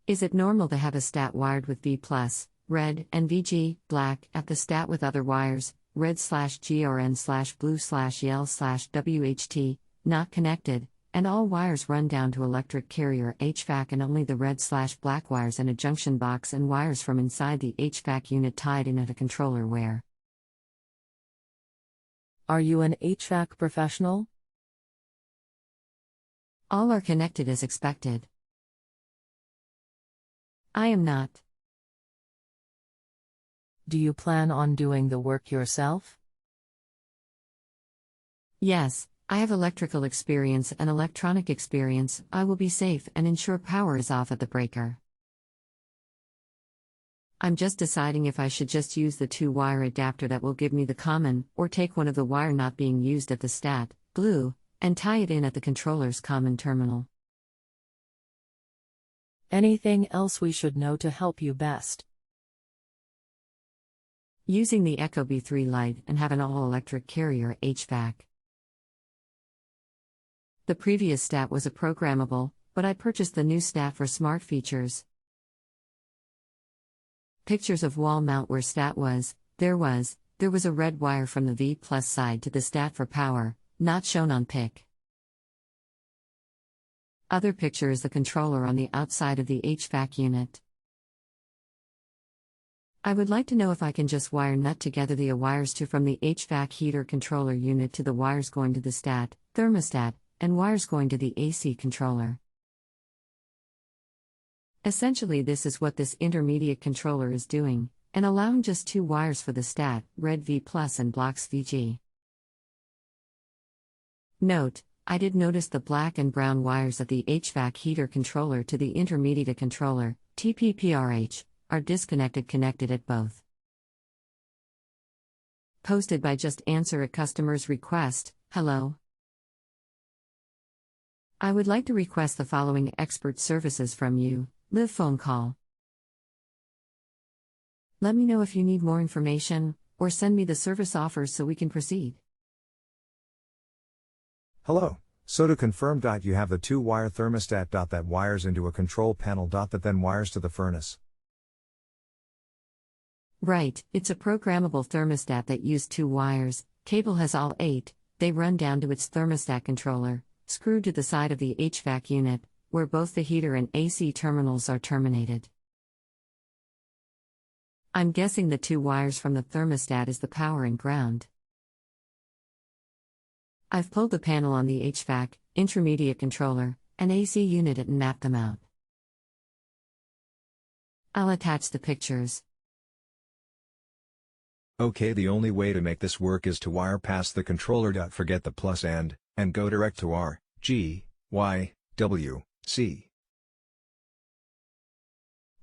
Is it normal to have a stat wired with V+, red, and VG, black, at the stat with other wires, red/GRN/blue/yellow/WHT, not connected, and all wires run down to electric Carrier HVAC and only the red/black wires and a junction box and wires from inside the HVAC unit tied in at a controller where? Are you an HVAC professional? All are connected as expected. I am not. Do you plan on doing the work yourself? Yes, I have electrical experience and electronic experience. I will be safe and ensure power is off at the breaker. I'm just deciding if I should just use the 2-wire adapter that will give me the common, or take one of the wire not being used at the stat, blue, and tie it in at the controller's common terminal. Anything else we should know to help you best? Using the Echo B3 light and have an all-electric Carrier HVAC. The previous stat was a programmable, but I purchased the new stat for smart features. Pictures of wall mount where stat was, there was a red wire from the V+ side to the stat for power, not shown on pic. Other picture is the controller on the outside of the HVAC unit. I would like to know if I can just wire nut together the wires from the HVAC heater controller unit to the wires going to the stat, thermostat, and wires going to the AC controller. Essentially, this is what this intermediate controller is doing, and allowing just 2 wires for the stat, red V+ and blocks VG. Note, I did notice the black and brown wires at the HVAC heater controller to the intermediate controller, TPPRH, are disconnected connected at both. Posted by JustAnswer at customer's request. Hello. I would like to request the following expert services from you. Live phone call. Let me know if you need more information, or send me the service offers so we can proceed. Hello. So to confirm, you have the 2-wire thermostat that wires into a control panel that then wires to the furnace. Right, it's a programmable thermostat that used 2 wires, cable has all 8, they run down to its thermostat controller, screwed to the side of the HVAC unit, where both the heater and AC terminals are terminated. I'm guessing the 2 wires from the thermostat is the power and ground. I've pulled the panel on the HVAC, intermediate controller, and AC unit and mapped them out. I'll attach the pictures. Okay, the only way to make this work is to wire past the controller. Forget the plus and go direct to R, G, Y, W, C.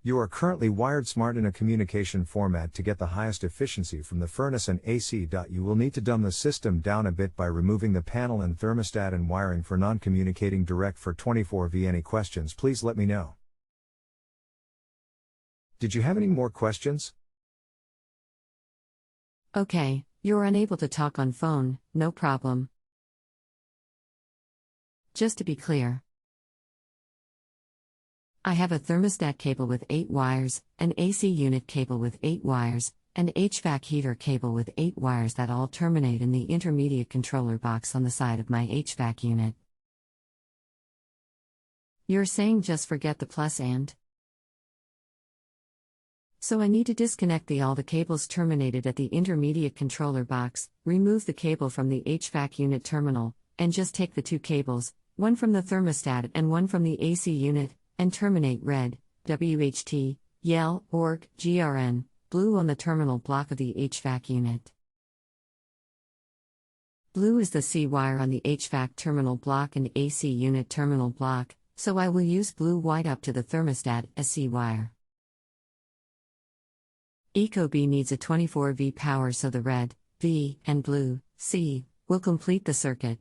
You are currently wired smart in a communication format. To get the highest efficiency from the furnace and AC. You will need to dumb the system down a bit by removing the panel and thermostat and wiring for non-communicating direct for 24V. Any questions, please let me know. Did you have any more questions? Okay, you're unable to talk on phone, no problem. Just to be clear, I have a thermostat cable with 8 wires, an AC unit cable with 8 wires, and HVAC heater cable with 8 wires that all terminate in the intermediate controller box on the side of my HVAC unit. You're saying just forget the plus and? So I need to disconnect all the cables terminated at the intermediate controller box, remove the cable from the HVAC unit terminal, and just take the 2 cables, one from the thermostat and one from the AC unit, and terminate red, WHT, yellow, ORG, GRN, blue on the terminal block of the HVAC unit. Blue is the C wire on the HVAC terminal block and AC unit terminal block, so I will use blue white up to the thermostat as C wire. Ecobee needs a 24V power, so the red, V, and blue, C, will complete the circuit.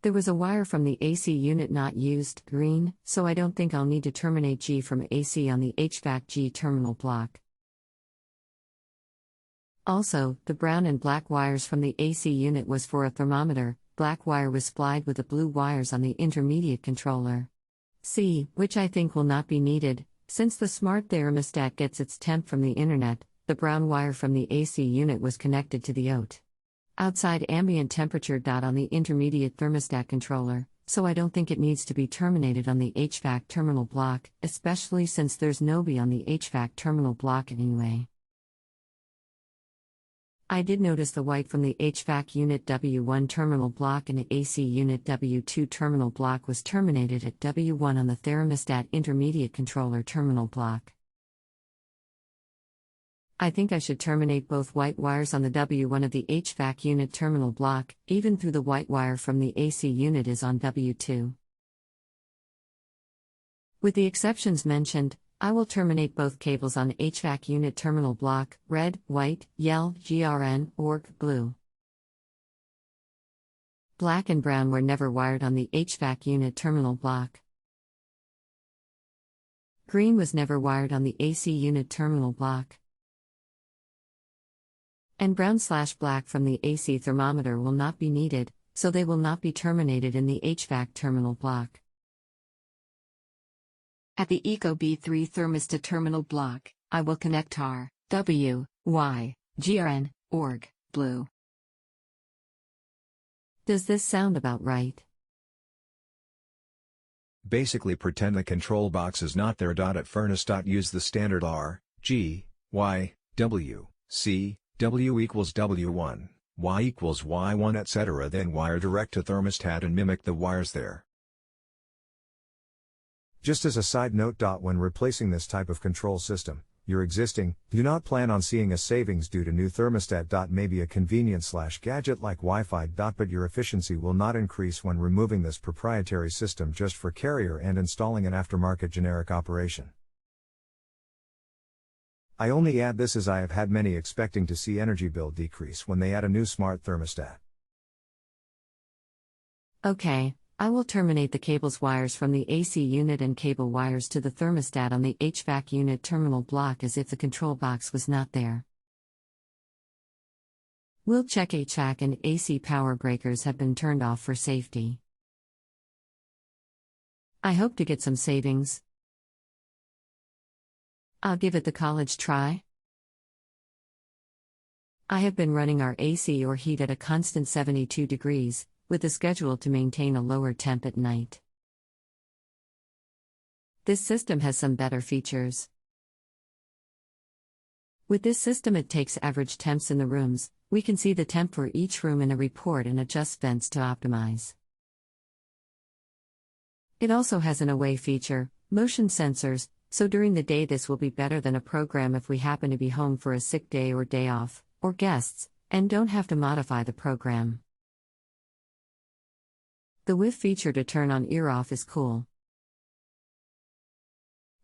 There was a wire from the AC unit not used, green, so I don't think I'll need to terminate G from AC on the HVAC G terminal block. Also, the brown and black wires from the AC unit was for a thermometer, black wire was supplied with the blue wires on the intermediate controller. C, which I think will not be needed, since the smart thermostat gets its temp from the internet. The brown wire from the AC unit was connected to the outside ambient temperature on the intermediate thermostat controller, so I don't think it needs to be terminated on the HVAC terminal block, especially since there's no B on the HVAC terminal block anyway. I did notice the white from the HVAC unit W1 terminal block and the AC unit W2 terminal block was terminated at W1 on the thermostat intermediate controller terminal block. I think I should terminate both white wires on the W1 of the HVAC unit terminal block, even though the white wire from the AC unit is on W2. With the exceptions mentioned, I will terminate both cables on HVAC unit terminal block, red, white, yellow, GRN, org, blue. Black and brown were never wired on the HVAC unit terminal block. Green was never wired on the AC unit terminal block. And brown/black from the AC thermometer will not be needed, so they will not be terminated in the HVAC terminal block. At the Eco-B3 thermostat terminal block, I will connect R, W, Y, GRN, org, blue. Does this sound about right? Basically pretend the control box is not there. At furnace. Use the standard R, G, Y, W, C, W equals W1, Y equals Y1 etc. Then wire direct to thermostat and mimic the wires there. Just as a side note. When replacing this type of control system, your existing, do not plan on seeing a savings due to new thermostat. Maybe a convenience/gadget like Wi-Fi. But your efficiency will not increase when removing this proprietary system just for Carrier and installing an aftermarket generic operation. I only add this as I have had many expecting to see energy bill decrease when they add a new smart thermostat. Okay, I will terminate the cables wires from the AC unit and cable wires to the thermostat on the HVAC unit terminal block as if the control box was not there. We'll check HVAC and AC power breakers have been turned off for safety. I hope to get some savings. I'll give it the college try. I have been running our AC or heat at a constant 72 degrees, with a schedule to maintain a lower temp at night. This system has some better features. With this system, it takes average temps in the rooms. We can see the temp for each room in a report and adjust vents to optimize. It also has an away feature, motion sensors, so during the day this will be better than a program if we happen to be home for a sick day or day off, or guests, and don't have to modify the program. The whiff feature to turn on ear off is cool.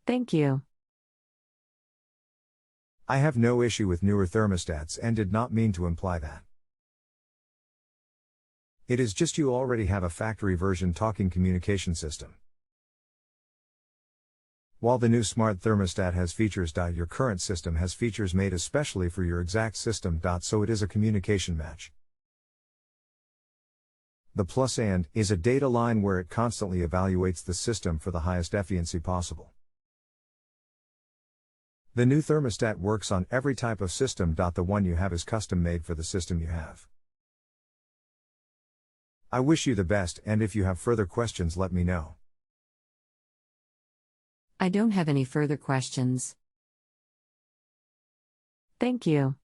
Thank you. I have no issue with newer thermostats and did not mean to imply that. It is just you already have a factory version talking communication system. While the new smart thermostat has features. Your current system has features made especially for your exact system. So it is a communication match. The plus and is a data line where it constantly evaluates the system for the highest efficiency possible. The new thermostat works on every type of system. The one you have is custom made for the system you have. I wish you the best, and if you have further questions, let me know. I don't have any further questions. Thank you.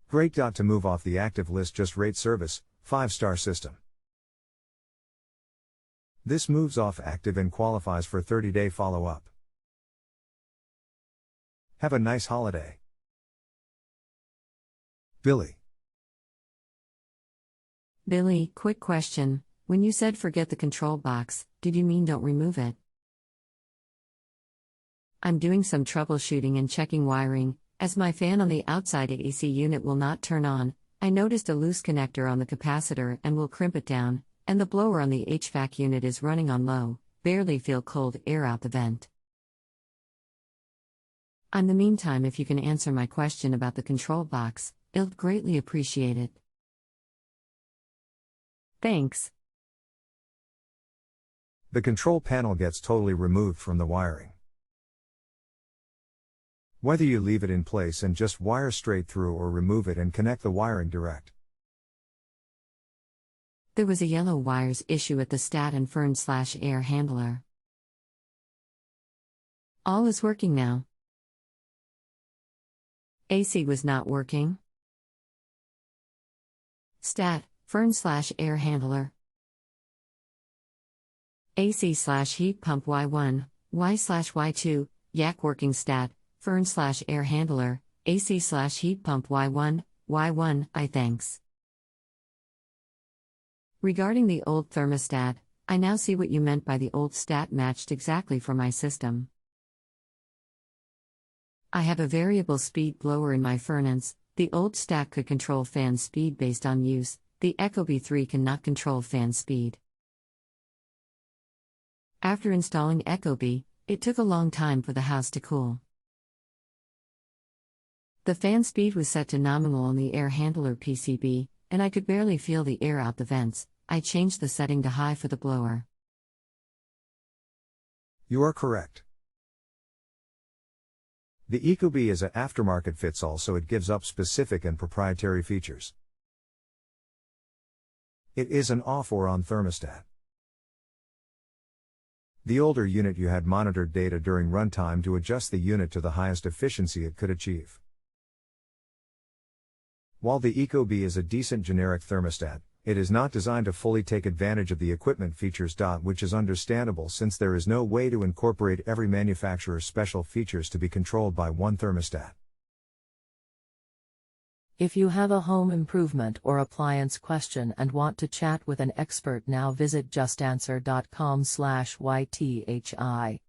Great. To move off the active list, just rate service, 5-star system. This moves off active and qualifies for 30-day follow-up. Have a nice holiday. Billy. Billy, quick question. When you said forget the control box, did you mean don't remove it? I'm doing some troubleshooting and checking wiring. As my fan on the outside AC unit will not turn on, I noticed a loose connector on the capacitor and will crimp it down, and the blower on the HVAC unit is running on low, barely feel cold air out the vent. In the meantime, if you can answer my question about the control box, I'll greatly appreciate it. Thanks. The control panel gets totally removed from the wiring. Whether you leave it in place and just wire straight through or remove it and connect the wiring direct. There was a yellow wires issue at the stat and furn/air handler. All is working now. AC was not working. Stat, furn/air handler. AC/heat pump Y1, Y/Y2, yak working stat, furn/air handler, AC/heat pump Y1, Y1, I thanks. Regarding the old thermostat, I now see what you meant by the old stat matched exactly for my system. I have a variable speed blower in my furnace. The old stat could control fan speed based on use, the ecobee 3 cannot control fan speed. After installing ecobee, it took a long time for the house to cool. The fan speed was set to nominal on the air handler PCB, and I could barely feel the air out the vents. I changed the setting to high for the blower. You are correct. The ecobee is an aftermarket fits-all, so it gives up specific and proprietary features. It is an off or on thermostat. The older unit you had monitored data during runtime to adjust the unit to the highest efficiency it could achieve. While the ecobee is a decent generic thermostat, it is not designed to fully take advantage of the equipment features. Which is understandable since there is no way to incorporate every manufacturer's special features to be controlled by one thermostat. If you have a home improvement or appliance question and want to chat with an expert now, visit justanswer.com/ythi.